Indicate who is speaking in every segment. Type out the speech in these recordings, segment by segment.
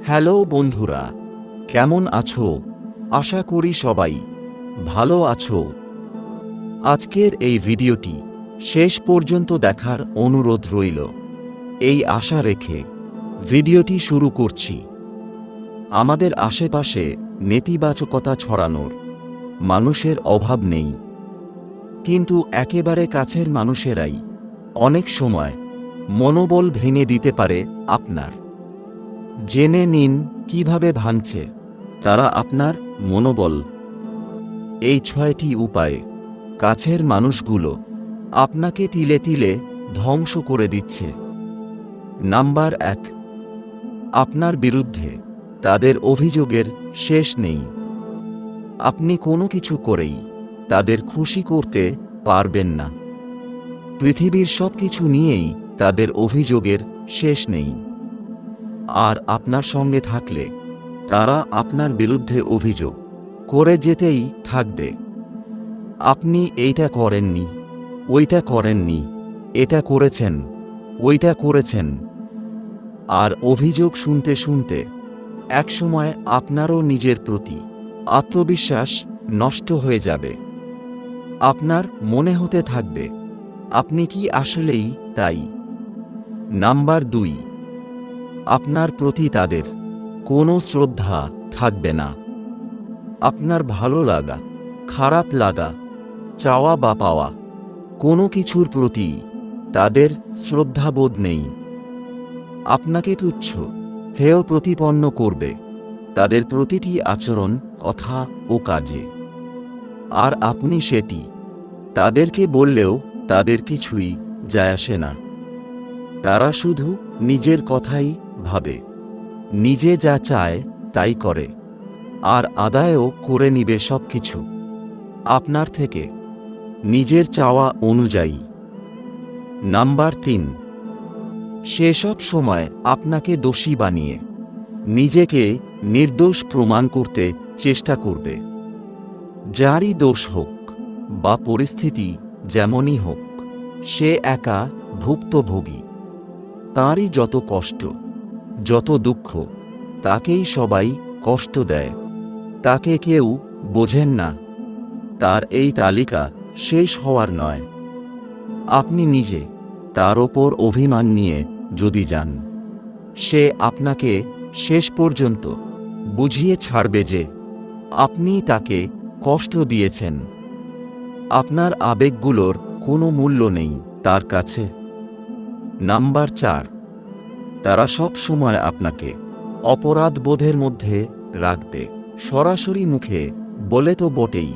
Speaker 1: Hello বন্ধুরা, কেমন আছো? আশা করি সবাই ভালো আছো। আজকের এই ভিডিওটি শেষ পর্যন্ত দেখার অনুরোধ রইল, এই আশা রেখে ভিডিওটি শুরু করছি। আমাদের আশেপাশে নেতিবাচকতা ছড়ানোর মানুষের অভাব নেই, কিন্তু একেবারে কাছের মানুষেরাই অনেক সময় মনোবল ভেঙে দিতে পারে আপনার। জেনে নিন কিভাবে ভাঙছে তারা আপনার মনোবল। এই 6টি উপায়ে কাছের মানুষগুলো আপনাকে তিলে তিলে ধ্বংস করে দিচ্ছে। নাম্বার 1, আপনার বিরুদ্ধে তাদের অভিযোগের শেষ নেই। আপনি কোনো কিছু করেই তাদের খুশি করতে পারবেন না। পৃথিবীর সব কিছু নিয়েই তাদের অভিযোগের শেষ নেই। আর আপনার সঙ্গে থাকলে তারা আপনার বিরুদ্ধে অভিযোগ করে যেতেই থাকবে। আপনি এইটা করেননি, ওইটা করেননি, এটা করেছেন, ওইটা করেছেন। আর অভিযোগ শুনতে শুনতে একসময় আপনারও নিজের প্রতি আত্মবিশ্বাস নষ্ট হয়ে যাবে। আপনার মনে হতে থাকবে আপনি কি আসলেই তাই। নাম্বার 2, আপনার প্রতি তাদের কোনো শ্রদ্ধা থাকবে না। আপনার ভালো লাগা, খারাপ লাগা, চাওয়া বা পাওয়া কোনো কিছুর প্রতি তাদের শ্রদ্ধাবোধ নেই। আপনাকে তুচ্ছ হেয় প্রতিপন্ন করবে তাদের প্রতিটি আচরণ, কথা ও কাজে। আর আপনি সেটি তাদেরকে বললেও তাদের কিছুই যায় আসে না। তারা শুধু নিজের কথাই ভাবে, নিজে যা চায় তাই করে, আর আদায়ও করে নিবে সবকিছু আপনার থেকে নিজের চাওয়া অনুযায়ী। নাম্বার 3, সেসব সময় আপনাকে দোষী বানিয়ে নিজেকে নির্দোষ প্রমাণ করতে চেষ্টা করবে। যারই দোষ হোক বা পরিস্থিতি যেমনই হোক, সে একা ভুক্তভোগী। তাঁরই যত কষ্ট, যত দুঃখ, তাকেই সবাই কষ্ট দেয়। তাকে কেউ বোঝেন না। তার এই তালিকা শেষ হওয়ার নয়। আপনি নিজে তার ওপর অভিমান নিয়ে যদি যান, সে আপনাকে শেষ পর্যন্ত বুঝিয়ে ছাড়বে যে আপনি তাকে কষ্ট দিয়েছেন। আপনার আবেগগুলোর কোনো মূল্য নেই তার কাছে। নাম্বার 4, তারা সব সময় আপনাকে অপরাধবোধের মধ্যে রাখবে। সরাসরি মুখে বলে তো বটেই,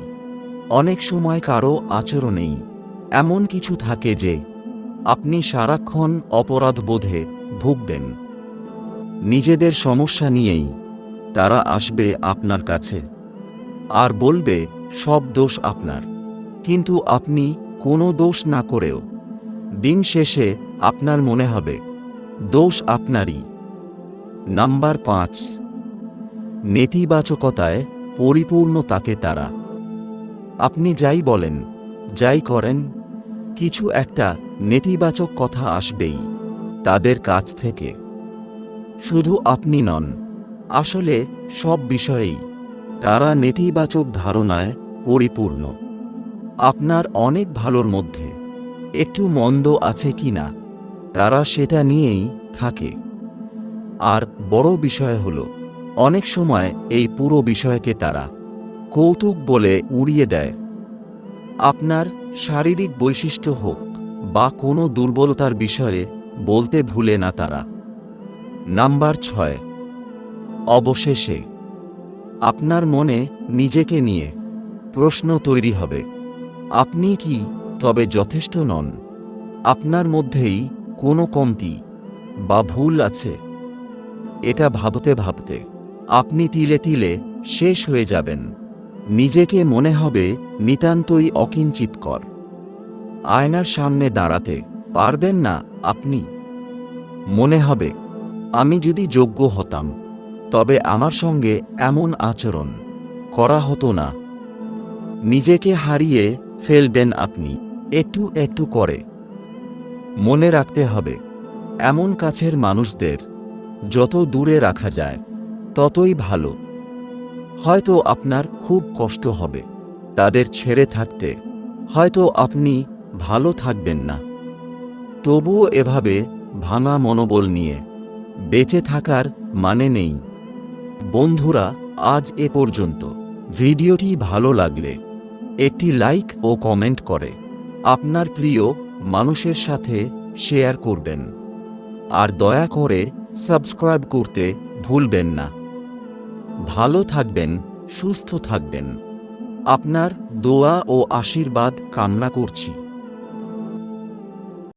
Speaker 1: অনেক সময় কারো আচরণেই এমন কিছু থাকে যে আপনি সারাক্ষণ অপরাধবোধে ভুগবেন। নিজেদের সমস্যা নিয়েই তারা আসবে আপনার কাছে আর বলবে সব দোষ আপনার, কিন্তু আপনি কোনো দোষ না করেও দিন শেষে আপনার মনে হবে দোষ আপনারই। নাম্বার 5, নেতিবাচকতায় পরিপূর্ণ তাকে তারা। আপনি যাই বলেন, যাই করেন, কিছু একটা নেতিবাচক কথা আসবেই তাদের কাছ থেকে। শুধু আপনি নন, আসলে সব বিষয়েই তারা নেতিবাচক ধারণায় পরিপূর্ণ। আপনার অনেক ভালোর মধ্যে একটু মন্দ আছে কিনা তারা সেটা নিয়েই থাকে। আর বড় বিষয় হলো, অনেক সময় এই পুরো বিষয়কে তারা কৌতুক বলে উড়িয়ে দেয়। আপনার শারীরিক বৈশিষ্ট্য হোক বা কোনো দুর্বলতার বিষয়ে বলতে ভুলে না তারা। নাম্বার 6, অবশেষে আপনার মনে নিজেকে নিয়ে প্রশ্ন তৈরি হবে, আপনি কি তবে যথেষ্ট নন? আপনার মধ্যেই কোনো কমতি বা ভুল আছে। এটা ভাবতে ভাবতে আপনি তিলে তিলে শেষ হয়ে যাবেন। নিজেকে মনে হবে নিতান্তই অকিঞ্চিৎকর। আয়নার সামনে দাঁড়াতে পারবেন না আপনি। মনে হবে, আমি যদি যোগ্য হতাম তবে আমার সঙ্গে এমন আচরণ করা হতো না। নিজেকে হারিয়ে ফেলবেন আপনি একটু একটু করে। মনে রাখতে হবে, এমন কাছের মানুষদের যত দূরে রাখা যায় ততই ভালো। হয়তো আপনার খুব কষ্ট হবে তাদের ছেড়ে থাকতে, হয়তো আপনি ভালো থাকবেন না, তবুও এভাবে ভাঙা মনোবল নিয়ে বেঁচে থাকার মানে নেই। বন্ধুরা, আজ এ পর্যন্ত। ভিডিওটি ভালো লাগলে একটি লাইক ও কমেন্ট করে আপনার প্রিয় মানুষের সাথে শেয়ার করবেন, আর দয়া করে সাবস্ক্রাইব করতে ভুলবেন না। ভালো থাকবেন, সুস্থ থাকবেন। আপনার দোয়া ও আশীর্বাদ কামনা করছি।